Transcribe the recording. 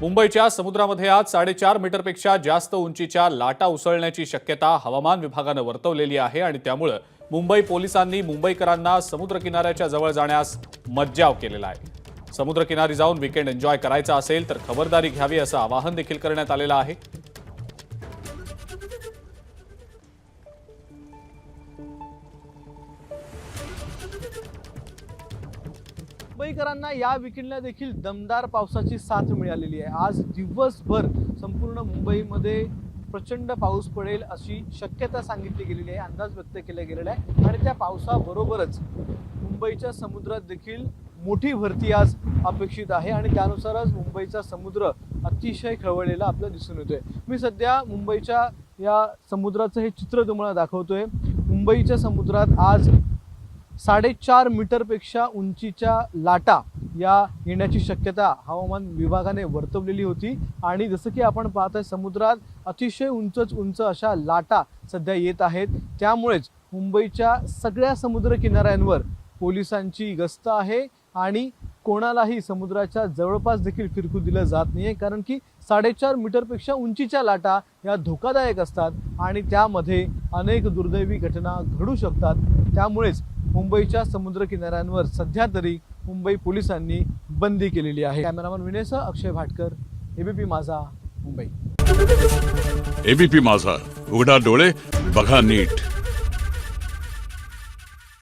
मुंबईच्या समुद्रामध्ये आज 4.5 मीटरपेक्षा जास्त उंचीच्या लाटा उसळण्याची शक्यता हवामान विभागानं वर्तवलेली आहे आणि त्यामुळे मुंबई पोलिसांनी मुंबईकरांना समुद्रकिनाऱ्याच्या जवळ जाण्यास मज्जाव केलेला आहे। समुद्रकिनारी जाऊन वीकेंड एन्जॉय करायचा असेल तर खबरदारी घ्यावी असं आवाहन देखील करण्यात आलेलं आहे। मुंबईकरांना या वीकेंडला देखील दमदार पावसाची साथ मिळालेली आहे। आज दिवसभर संपूर्ण मुंबईमध्ये प्रचंड पाऊस पडेल अशी शक्यता सांगितली गेलेली आहे, अंदाज व्यक्त केला गेलेला आहे आणि त्या पावसाबरोबरच मुंबईच्या समुद्रात देखील मोठी भरती आज अपेक्षित आहे आणि त्यानुसारच मुंबईचा समुद्र अतिशय खवळलेला आपल्याला दिसून येतोय। मी सध्या मुंबईच्या या समुद्राचं हे चित्र तुम्हाला दाखवतोय। मुंबईच्या समुद्रात आज 4.5 मीटरपेक्षा उंचीच्या लाटा या येण्याची शक्यता हवामान विभागाने वर्तवलेली होती आणि जसं की आपण पाहतोय समुद्रात अतिशय उंच अशा लाटा सध्या येत आहेत। त्यामुळेच मुंबईच्या सगळ्या समुद्र किनाऱ्यांवर पोलिसांची गस्त आहे आणि कोणालाही समुद्राच्या जवळपास देखील फिरकू दिलं जात नाहीये, कारण की 4.5 मीटरपेक्षा उंचीच्या लाटा या धोकादायक असतात आणि त्यामध्ये अनेक दुर्दैवी घटना घडू शकतात। त्यामुळेच मुंबईच्या समुद्र किनाऱ्यांवर सध्या तरी मुंबई पोलिसांनी बंदी केलेली आहे। कॅमेरामन विनेसह अक्षय भाटकर, एबीपी माझा, मुंबई। एबीपी माझा, उघडा डोळे बघा नीट।